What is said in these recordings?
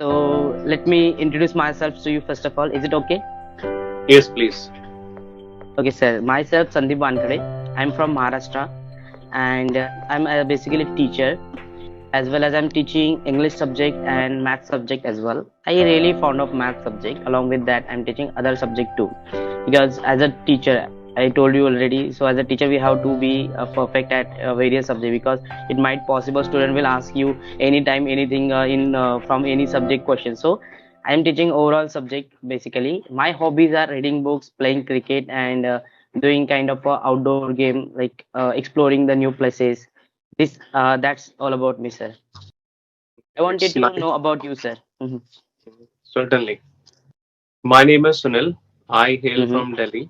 So let me introduce myself to you first of all. Is it okay? Yes, please. Okay, sir. Myself Sandeep Wankhede. I'm from Maharashtra, and I'm basically a teacher, as well as I'm teaching English subject and math subject as well. I really fond of math subject. Along with that, I'm teaching other subject too, because as a teacher, I told you already. So as a teacher, we have to be perfect at various subject, because it might possible student will ask you anytime anything in from any subject question. So I'm teaching overall subject basically. My hobbies are reading books, playing cricket, and doing kind of a outdoor game like exploring the new places. This that's all about me, sir. I wanted It's to nice. know about you, sir. Mm-hmm. Certainly. My name is Sunil. I hail Mm-hmm. from Delhi.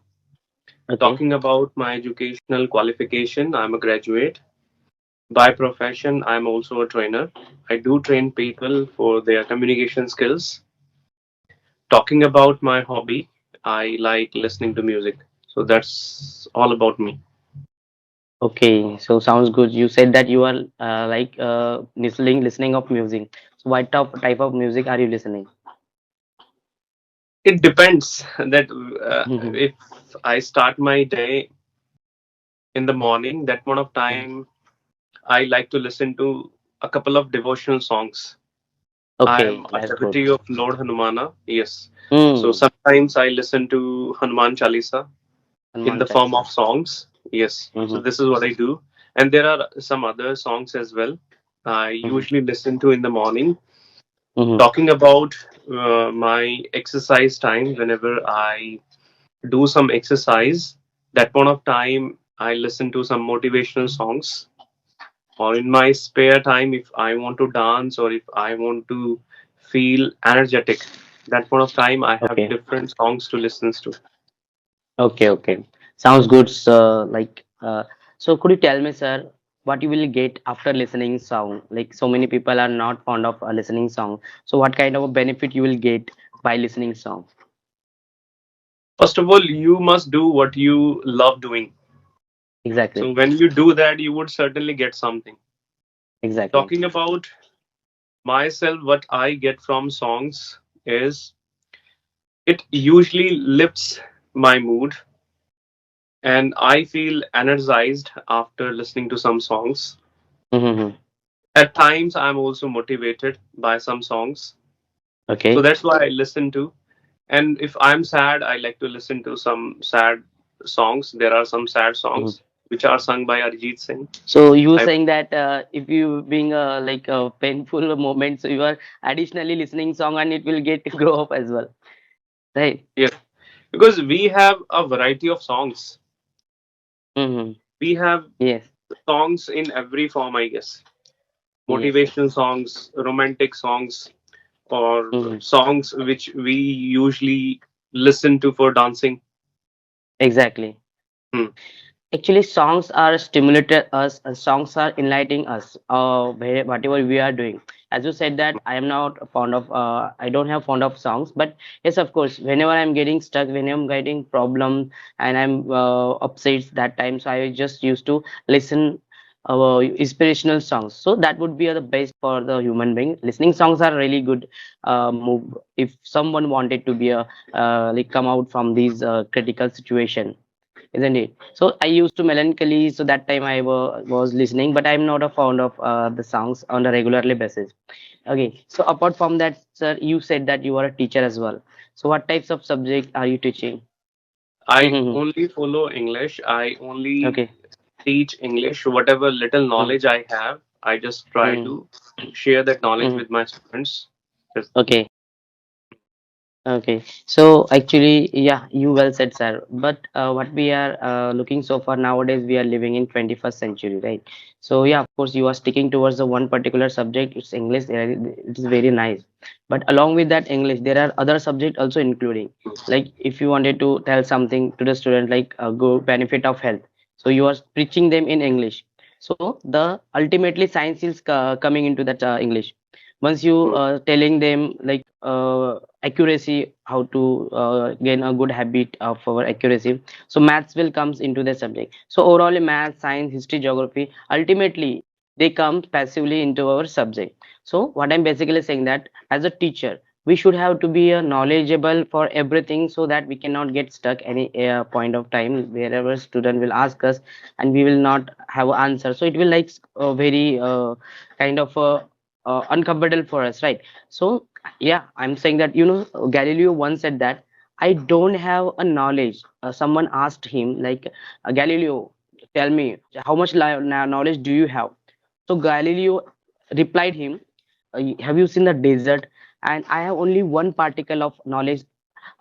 Okay. Talking about my educational qualification, I'm a graduate. By profession, I'm also a trainer. I do train people for their communication skills. Talking about my hobby, I like listening to music. So that's all about me. Okay. So sounds good. You said that you are like listening of music. So what type of music are you listening? It depends that Mm-hmm. if I start my day in the morning, that point of time, I like to listen to a couple of devotional songs. I Okay, am a that's good. devotee of Lord Hanumana. Yes. So Hmm. sometimes I listen to Hanuman Chalisa in Hanuman the form of Chalisa. songs. Yes. So Mm-hmm. this is what I do. And there are some other songs as well. I Mm-hmm. usually listen to in the morning. Mm-hmm. Talking about my exercise time, whenever I do some exercise, that point of time I listen to some motivational songs. Or in my spare time, if I want to dance or if I want to feel energetic, that point of time I have Okay. different songs to listen to. Okay. Okay. Sounds good. So so could you tell me, sir, what you will get after listening song? Like so many people are not fond of a listening song. So what kind of a benefit you will get by listening song? First of all, you must do what you love doing. Exactly. So when you do that, you would certainly get something. Exactly. Talking about myself, what I get from songs is it usually lifts my mood and I feel energized after listening to some songs. Mm-hmm. At times, I'm also motivated by some songs. So Okay. that's why I listen to. And if I'm sad, I like to listen to some sad songs. There are some sad Mhm. songs which are sung by Arjit Singh. So you were I saying that if you being like a painful moment, so you are additionally listening song and it will get to grow up as well, right? Yes, because we have a variety of songs. Mm-hmm. We have Yes. songs in every form, I guess. Yes. Yes. Motivational songs, romantic songs, or Mm-hmm. songs which we usually listen to for dancing. Exactly. Hmm. Actually, songs are stimulated us. Songs are enlightening us. Whatever we are doing. As you said that I am not fond of. I don't have fond of songs, but yes, of course, whenever I'm getting stuck, when I'm getting problem and I'm upset that time, so I just used to listen inspirational songs. So that would be the best for the human being. Listening songs are really good. Move if someone wanted to be a like come out from these critical situation, isn't it? So I used to melancholy, so that time I was listening, but I'm not a fond of the songs on a regularly basis. Okay, so apart from that, sir, you said that you are a teacher as well. So what types of subject are you teaching? I Mm-hmm. only follow English. I only Okay. teach English. Whatever little Mm-hmm. knowledge I have, I just try to share that knowledge Mm-hmm. with my students. Yes. Okay. Okay, so actually, yeah, you well said, sir. But what we are looking so far nowadays, we are living in 21st century, right? So yeah, of course, you are sticking towards the one particular subject. It's English. It is very nice. But along with that English, there are other subjects also including. Like if you wanted to tell something to the student, like go benefit of health, so you are preaching them in English. So the ultimately science is coming into that English. Once you Hmm. telling them like accuracy, how to gain a good habit of our accuracy, so maths will comes into the subject. So overall math, science, history, geography, ultimately they come passively into our subject. So what I'm basically saying that as a teacher, we should have to be knowledgeable for everything so that we cannot get stuck any point of time wherever student will ask us and we will not have answer. So it will like very kind of uncomfortable for us, right? So yeah, I'm saying that Galileo once said that I don't have a knowledge. Someone asked him like, Galileo, tell me how much knowledge do you have? So Galileo replied him, have you seen the desert? And I have only one particle of knowledge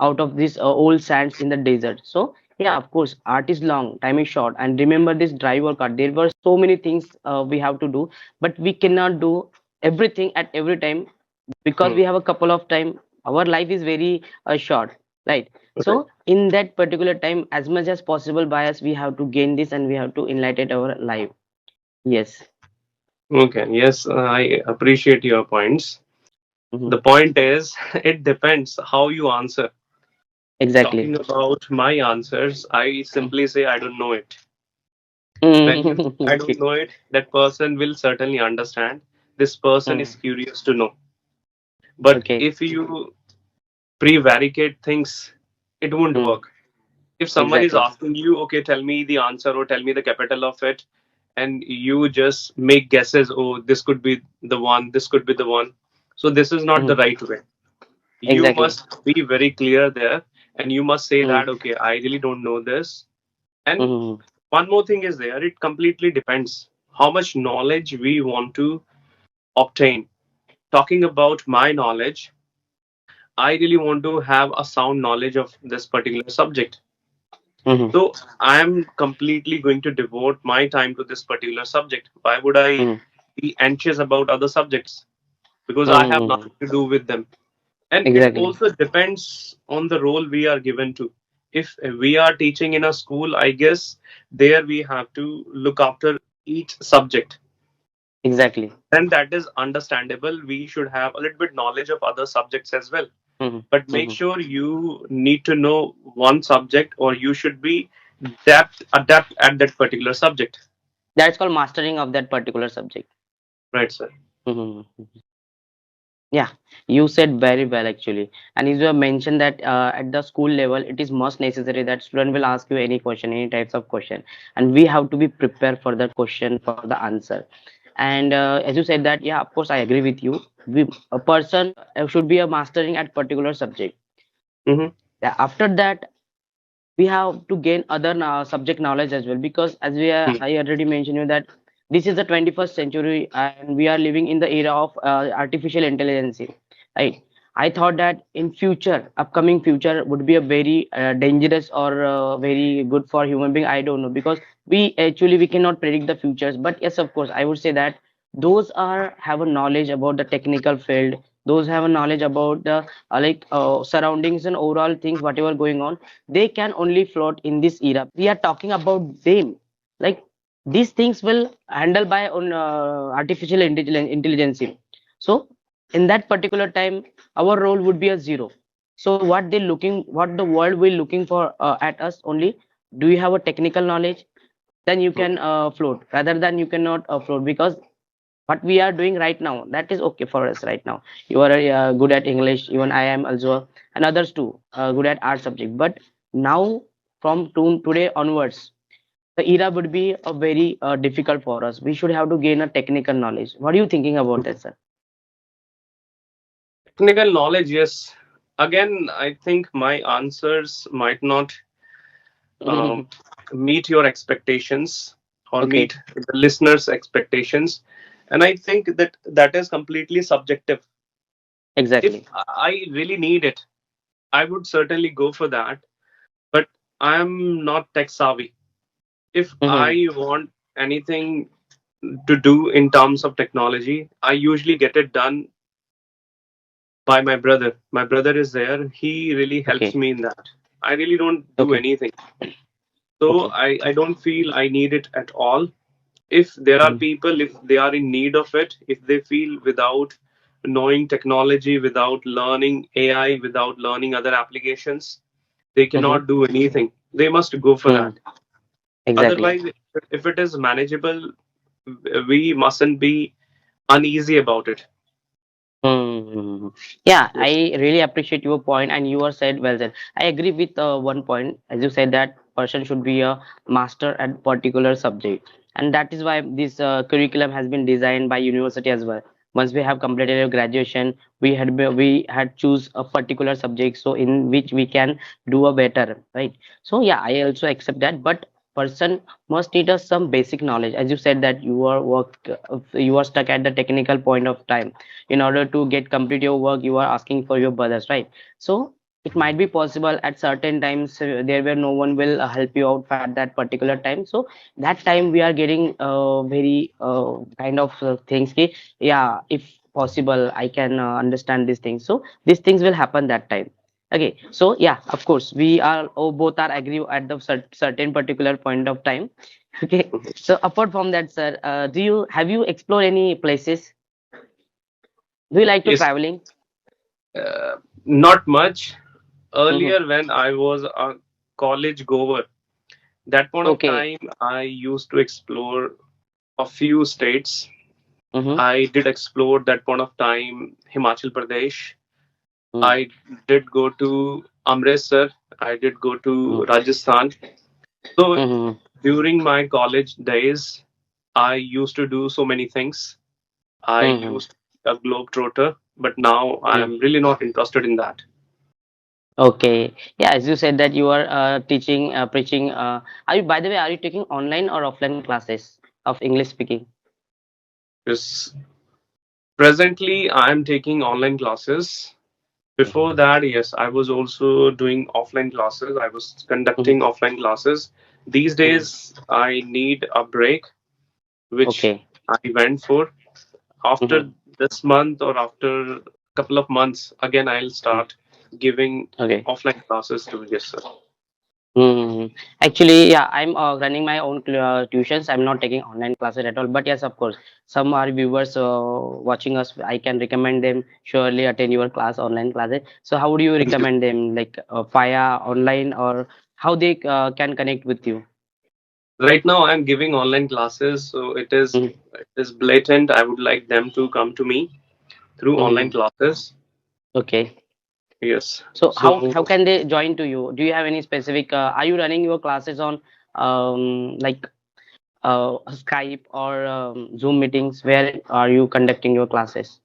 out of this old sands in the desert. So yeah, of course, art is long, time is short, and remember this driver card. There were so many things we have to do, but we cannot do everything at every time because Hmm. we have a couple of time. Our life is very short, right? Right. So in that particular time, as much as possible by us, we have to gain this and we have to enlighten our life. Yes. Okay. Yes, I appreciate your points. Hmm. The point is, it depends how you answer. Exactly. Talking about my answers, I simply say I don't know it. When you say I don't Okay. know it, that person will certainly understand. This person Mm, is curious to know. But okay. if you prevaricate things, it won't Mm, work. If someone is exactly. asking you, okay, tell me the answer or tell me the capital of it, and you just make guesses, oh, this could be the one, this could be the one. So this is not the Mm, right way. You exactly. must be very clear there, and you must say Mm, that, okay, I really don't know this. And mm, one more thing is there, it completely depends how much knowledge we want to obtain. Talking about my knowledge, I really want to have a sound knowledge of this particular subject. mm, So I am completely going to devote my time to this particular subject. Why would I mm, be anxious about other subjects? Because I have mm, nothing to do with them. And it exactly. also depends on the role we are given to. If we are teaching in a school, I guess there we have to look after each subject. Exactly. And that is understandable. We should have a little bit knowledge of other subjects as well. Mm, But make mm. sure you need to know one subject, or you should be adept at that particular subject. That's called mastering of that particular subject. Right, sir. Mhm. Yeah, you said very well actually. And as you have mentioned that at the school level, it is most necessary that student will ask you any question, any types of question, and we have to be prepared for the question, for the answer. And as you said that, yeah, of course, I agree with you. A person should be a mastering at particular subject. Mm-hmm. Yeah, after that, we have to gain other subject knowledge as well because as I already mentioned you that this is the 21st century and we are living in the era of artificial intelligence, right? I thought that in future, upcoming future would be a very dangerous or very good for human being. I don't know because we cannot predict the futures, but yes, of course, I would say that those are have a knowledge about the technical field, those have a knowledge about the surroundings and overall things whatever going on, they can only float in this era. We are talking about them. Like these things will handle by on intelligence. So in that particular time, our role would be a zero. So what the world will looking for at us only. Do you have a technical knowledge? Then you can float. Rather than you cannot float because what we are doing right now, that is okay for us right now. You are good at English, even I am also, and others too good at art subject. But now from today onwards, the era would be a very difficult for us. We should have to gain a technical knowledge. What are you thinking about that, sir? Technical knowledge, yes. Again, I think my answers might not um, meet your expectations or Okay, meet the listeners' expectations. And I think that that is completely subjective. If exactly. I really need it, I would certainly go for that. But I'm not tech savvy. If Hmm. I want anything to do in terms of technology, I usually get it done by my brother. My brother is there. He really helps Okay, me in that. I really don't do okay, anything. So okay. I don't feel I need it at all. If there are Mhm. people, if they are in need of it, if they feel without knowing technology, without learning AI, without learning other applications, they Mhm. cannot do anything. They must go for Mhm. that. Exactly. Otherwise, if it is manageable, we mustn't be uneasy about it. Hmm. Yeah, Yes. I really appreciate your point, and you are said well said. I agree with one point, as you said that person should be a master at particular subject, and that is why this curriculum has been designed by university as well. Once we have completed our graduation, we had choose a particular subject, so in which we can do a better, right? So yeah, I also accept that, but person must need us some basic knowledge, as you said that you are stuck at the technical point of time. In order to get complete your work, you are asking for your brothers, right? So it might be possible at certain times there where no one will help you out at that particular time. So that time we are getting very kind of things ki, yeah, if possible I can understand these things, so these things will happen that time. Okay, so yeah, of course we are both are agree at the certain particular point of time. Okay, so apart from that, sir, do you have you explored any places? Do you like to Yes. traveling? Not much. Mm-hmm. Earlier, when I was a college goer, that point of Okay. time, I used to explore a few states. Mm-hmm. I did explore that point of time Himachal Pradesh. Mm-hmm. I did go to Amritsar. I did go to Mm-hmm. Rajasthan. So Mm-hmm. during my college days, I used to do so many things. I Mm-hmm. used a globetrotter, but now I'm really not interested in that. Okay. Yeah, as you said that you are teaching, preaching. Are you, by the way, are you taking online or offline classes of English speaking? Because presently I'm taking online classes. Before that, yes, I was also doing offline classes. I was conducting Mm-hmm. offline classes. These Mm-hmm. days, I need a break, which Okay. I went for. After Mm-hmm. this month or after a couple of months, again, I'll start giving Okay. offline classes to, yes, sir. Hmm. Actually, yeah, I'm running my own tuitions. I'm not taking online classes at all. But yes, of course, some are viewers watching us. I can recommend them surely attend your class, online classes. So, how do you Thank you. recommend them, like via online, or how they can connect with you? Right now, I'm giving online classes, so Mm-hmm. it is blatant. I would like them to come to me through online Mm-hmm. classes. Okay. Yes. So, how So can they join to you? Do you have any specific? Are you running your classes on like Skype or Zoom meetings? Where are you conducting your classes?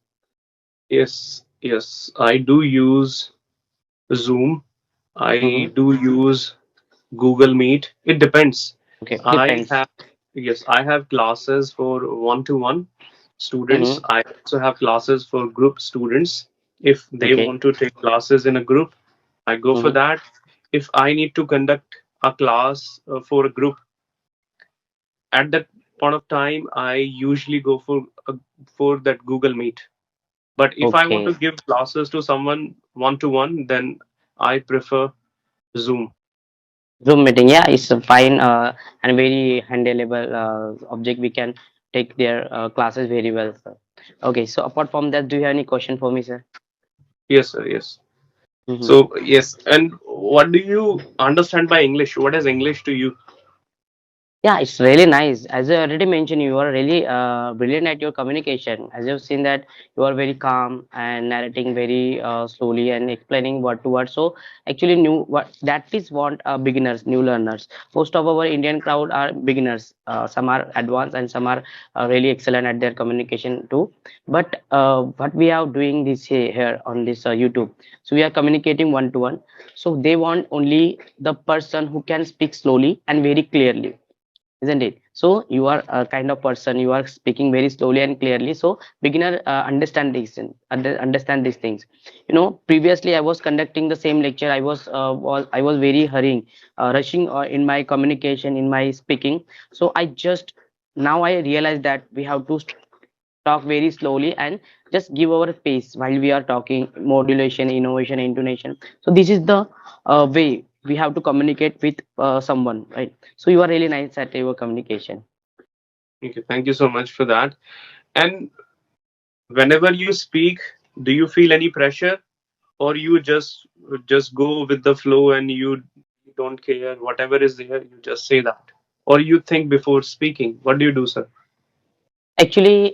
yes, yes, I do use Zoom. I Mm-hmm. do use Google Meet. It depends. Okay, I depends. have, yes, I have classes for one-to-one students. Mm-hmm. I also have classes for group students. If they Okay. want to take classes in a group, I go for Mm-hmm. that. If I need to conduct a class for a group, at that point of time, I usually go for that Google Meet. But if I want to Okay. give classes to someone one-to-one, then I prefer Zoom. Zoom meeting. Yeah, it's a fine and very handleable object. We can take their classes very well, sir. Okay. So apart from that, do you have any question for me, sir? Yes, sir. Yes. Mm-hmm. So, yes. And what do you understand by English? What is English to you? Yeah, it's really nice. As I already mentioned, you are really brilliant at your communication. As you've seen that you are very calm and narrating very slowly and explaining word to word. So actually, new what that is what beginners, new learners. Most of our Indian crowd are beginners. Some are advanced and some are really excellent at their communication too. But what we are doing this here on this YouTube, so we are communicating one to one. So they want only the person who can speak slowly and very clearly, isn't it? So you are a kind of person, you are speaking very slowly and clearly, so beginner understand these understand these things. Previously I was conducting the same lecture, I was very hurrying, rushing in my communication, in my speaking. So I just now I realize that we have to talk very slowly and just give our pace while we are talking, modulation, innovation, intonation. So this is the way we have to communicate with someone, right? So you are really nice at your communication. Okay, thank you so much for that. And whenever you speak, do you feel any pressure, or you just go with the flow and you don't care whatever is there, you just say that, or you think before speaking? What do you do, sir? Actually,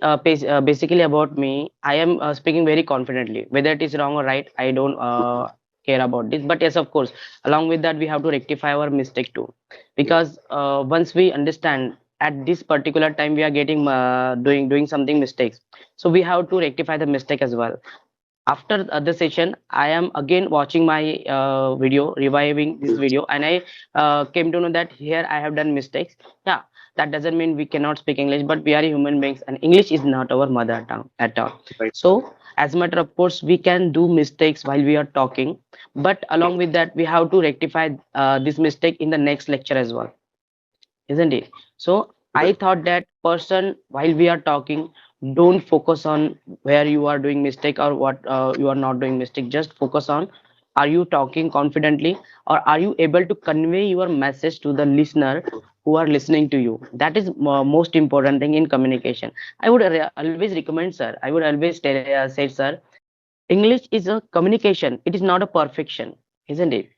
basically about me, I am speaking very confidently. Whether it is wrong or right, I don't care about this. But yes, of course, along with that, we have to rectify our mistake too, because once we understand at this particular time we are getting doing something mistakes, so we have to rectify the mistake as well. After the session, I am again watching my video, reviving this video, and I came to know that here I have done mistakes. Yeah, that doesn't mean we cannot speak English, but we are human beings and English is not our mother tongue at all. Right. So as a matter of course we can do mistakes while we are talking, but along with that we have to rectify this mistake in the next lecture as well, isn't it? So I Right. thought that person, while we are talking, don't focus on where you are doing mistake or what you are not doing mistake. Just focus on, are you talking confidently or are you able to convey your message to the listener who are listening to you? That is most important thing in communication. I would always recommend, sir. I would always say, sir, English is a communication. It is not a perfection, isn't it?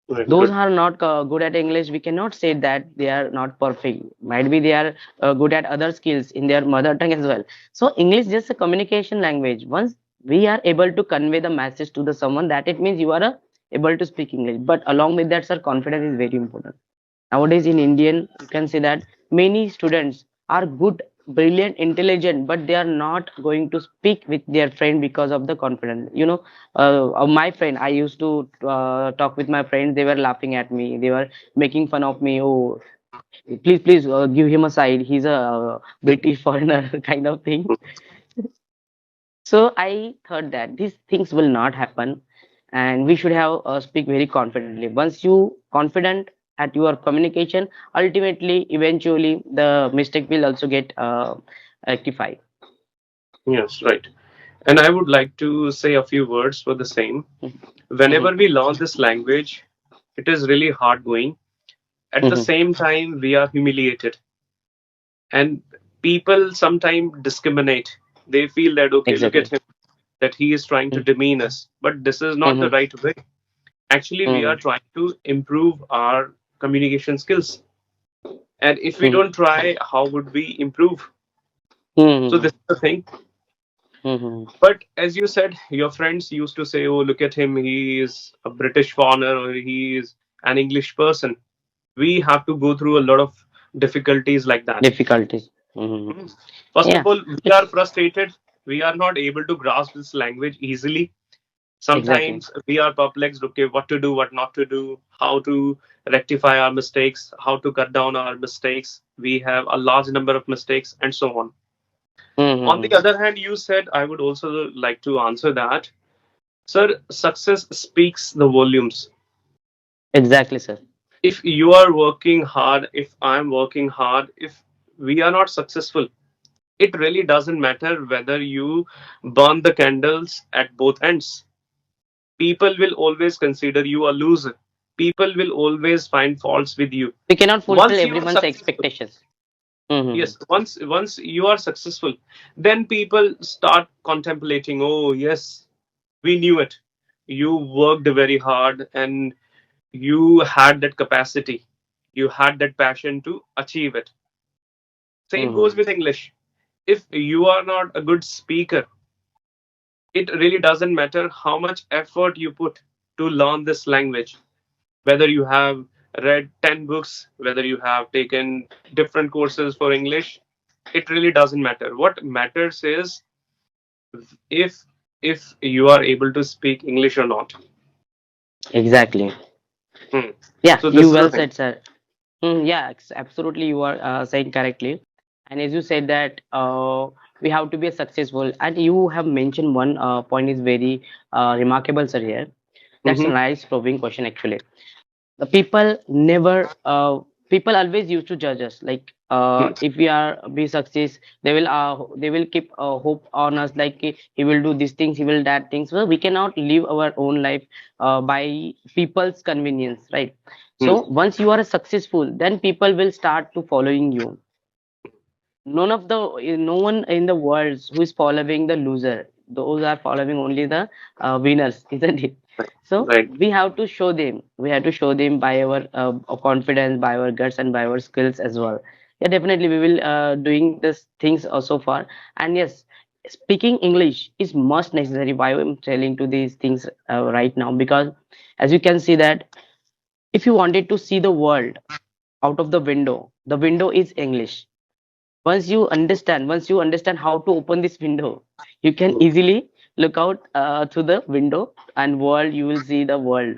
Right. Those Good. who are not good at English, we cannot say that they are not perfect. Might be they are good at other skills in their mother tongue as well. So English is just a communication language. Once we are able to convey the message to the someone, that it means you are able to speak English. But along with that, sir, confidence is very important. Nowadays in Indian, you can see that many students are good, brilliant, intelligent, but they are not going to speak with their friend because of the confidence. My friend, I used to talk with my friends, they were laughing at me, they were making fun of me. Oh, please give him a side, he's a British foreigner kind of thing. So I thought that these things will not happen, and we should have speak very confidently. Once you confident at your communication, ultimately, eventually, the mistake will also get rectified. Yes. Right. And I would like to say a few words for the same. Mhm, Whenever we learn this language, it is really hard going. At the mhm. same time, we are humiliated, and people sometimes discriminate. They feel that, okay, look at Exactly. him, that he is trying to demean us. But this is not the Mhm, right way. Actually, we are mhm, trying to improve our communication skills. And if we mhm, don't try, how would we improve? So mhm, this is the thing. mhm. But as you said, your friends used to say, "Oh, look at him. He is a British foreigner, or he is an English person." We have to go through a lot of difficulties like that. Difficulties. Mhm. Hmm. First of Yeah, all, we are frustrated. We are not able to grasp this language easily. exactly. Sometimes we are perplexed. Okay, what to do, what not to do, how to rectify our mistakes, how to cut down our mistakes. We have a large number of mistakes, and so on. On the Mhm. other hand, you said, I would also like to answer that. Sir, success speaks the volumes. Exactly, sir. If you are working hard, if I'm working hard, if we are not successful, it really doesn't matter whether you burn the candles at both ends. People will always consider you a loser. People will always find faults with you. We cannot fulfill Once you are everyone's successful, expectations. Mhm. yes, once you are successful, then people start contemplating, oh yes, we knew it. You worked very hard and you had that capacity. You had that passion to achieve it. Same goes Mhm. with English. If you are not a good speaker, it really doesn't matter how much effort you put to learn this language. Whether you have read 10 books, whether you have taken different courses for English, it really doesn't matter. What matters is if if you are able to speak English or not. Exactly. Hmm. Yeah, So this you is the well thing. said, sir. Yeah, absolutely. You are saying correctly. And as you said that we have to be successful, and you have mentioned one point is very remarkable, sir. Here, that's a Hmm. nice probing question actually. The people never people always used to judge us like if we are be success, they will keep hope on us like he will do these things, he will that things. So we cannot live our own life by people's convenience, right? Hmm. So once you are successful, then people will start to following you. No one in the world who is following the loser. Those are following only the winners, isn't it? So Right. we have to show them, we have to show them by our confidence, by our guts and by our skills as well, Yeah, definitely we will doing this things so far. And yes, speaking English is must necessary. Why I'm telling to these things right now, because as you can see that if you wanted to see the world out of the window is English. Once you understand how to open this window, you can Mm, easily look out through the window and world. You will see the world,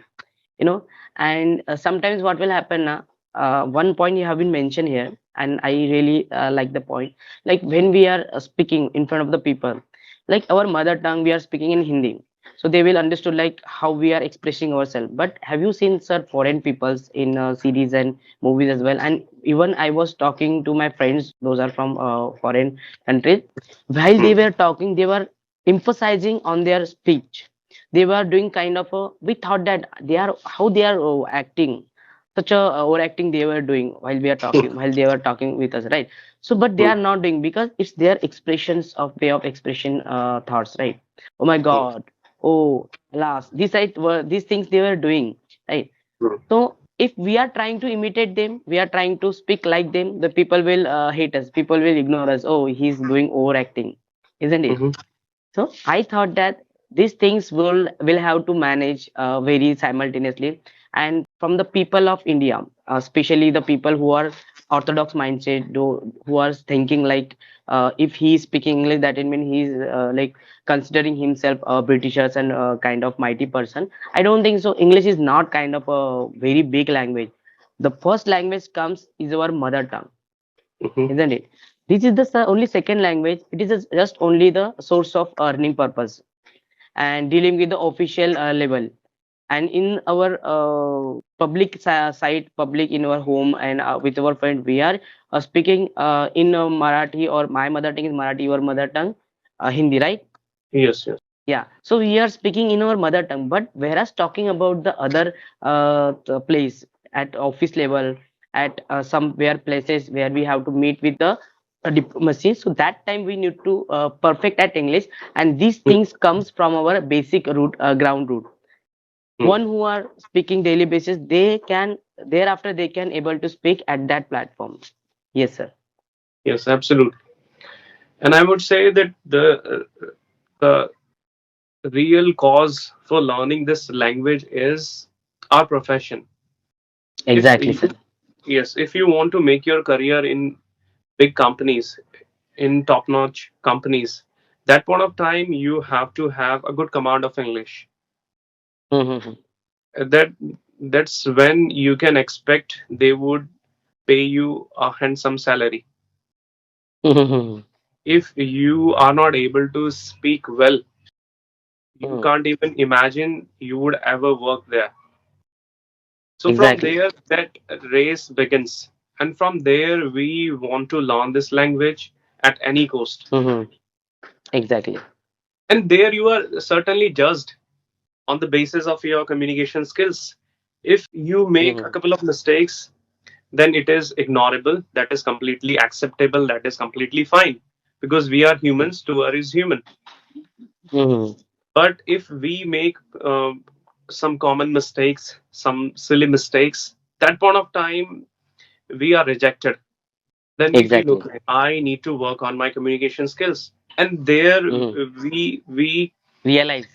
you know. And sometimes what will happen now, one point you have been mentioned here, and I really like the point. Like when we are speaking in front of the people, like our mother tongue, we are speaking in Hindi, so they will understood like how we are expressing ourselves. But have you seen, sir, foreign peoples in series and movies as well? And even I was talking to my friends, those are from foreign countries. While they mm, were talking, they were emphasizing on their speech. They were doing kind of a, we thought that they are how they are acting, such a overacting they were doing while we are talking, while they were talking with us, right? So but they mm, are not doing, because it's their expressions of way of expression, thoughts, right? Oh my mm, god, oh alas, these things they were doing, right? mm, So if we are trying to imitate them, we are trying to speak like them, the people will hate us, people will ignore us. Oh, he's doing overacting, isn't it? mhm, So I thought that these things will have to manage very simultaneously. And from the people of India, especially the people who are orthodox mindset, who are thinking like if he is speaking English, that it means he's like considering himself a Britishers and kind of mighty person. I don't think so. English is not kind of a very big language. The first language comes is our mother tongue, mhm, isn't it? This is the only second language. It is just only the source of earning purpose and dealing with the official level. And in our public site, public in our home and with our friend, we are speaking in Marathi, or my mother tongue is Marathi, your mother tongue Hindi, right? yes, yes. Yeah, so we are speaking in our mother tongue, but whereas talking about the other place at office level, at somewhere places where we have to meet with the diplomacy, so that time we need to perfect at English, and these Mm, things comes from our basic root, ground root. mm, One who are speaking daily basis, they can thereafter they can able to speak at that platform. Yes, sir. yes, absolutely. And I would say that the real cause for learning this language is our profession. If Exactly, you, sir. yes, if you want to make your career in big companies, in top-notch companies, that point of time you have to have a good command of English. Mm-hmm. That that's when you can expect they would pay you a handsome salary. Mm-hmm. If you are not able to speak well, you Mm. can't even imagine you would ever work there. So from Exactly. there, that race begins. And from there, we want to learn this language at any cost. Mm-hmm. Exactly. And there you are certainly judged on the basis of your communication skills. If you make a Mm-hmm. couple of mistakes, then it is ignorable. That is completely acceptable. That is completely fine because we are humans. To err is human. Mm-hmm. But if we make some common mistakes, some silly mistakes, that point of time we are rejected. Then we feel Exactly. okay. I need to work on my communication skills, and there Mm-hmm. we Realize.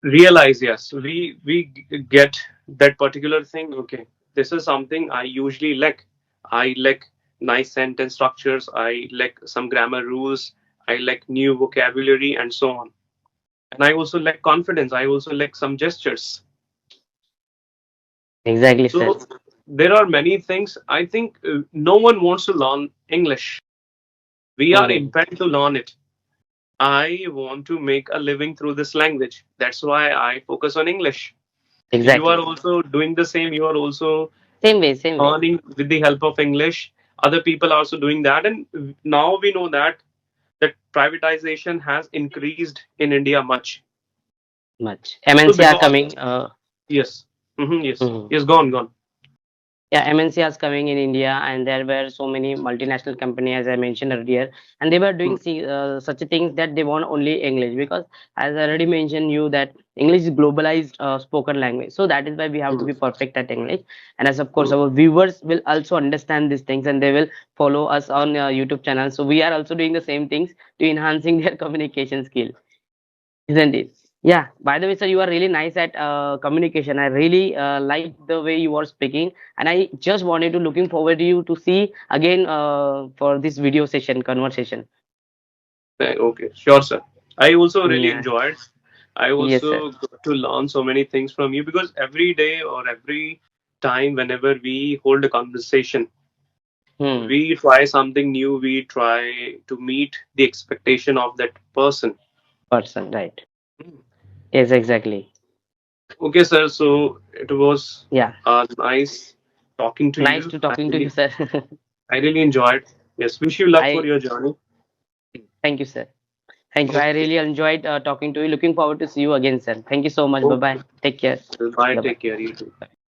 realize yes, we get that particular thing. Okay, this is something I usually lack. I lack nice sentence structures. I lack some grammar rules. I lack new vocabulary and so on. And I also lack confidence. I also lack some gestures. Exactly, sir. So there are many things. I think no one wants to learn English. We are Mm-hmm. impelled to learn it. I want to make a living through this language. That's why I focus on English. You are Exactly. also doing the same. You are also Same way, same way. earning with the help of English. Other people are also doing that. And now we know that privatization has increased in India much. Much. So MNC are because coming. yes, yes, Mhm. yes, gone, gone. Yeah, MNC is coming in India, and there were so many multinational company, as I mentioned earlier, and they were Hmm. doing such a things that they want only English, because, as I already mentioned you, that English is globalized spoken language. So that is why we have to Hmm. be perfect at English, and as of course Hmm. our viewers will also understand these things, and they will follow us on YouTube channel. So we are also doing the same things to enhancing their communication skill, isn't it? Yeah. By the way, sir, you are really nice at communication. I really like the way you are speaking, and I just wanted to looking forward to you to see again for this video session conversation. Okay, sure, sir. I also really Yeah. enjoyed. I Yes, sir. also got to learn so many things from you because every day or every time, whenever we hold a conversation, Hmm. we try something new. We try to meet the expectation of that person. Person. Right. Hmm. Yes. Exactly. Okay, sir. So it was Yeah. nice talking to Nice you. to talking to you, sir. I really enjoyed. Yes, wish you luck for I your journey. thank you, sir. Thank you. I Okay. really enjoyed talking to you. Looking forward to see you again, sir. Thank you so much. Bye Okay. bye. Take care. Bye. Bye Take bye. care. You too.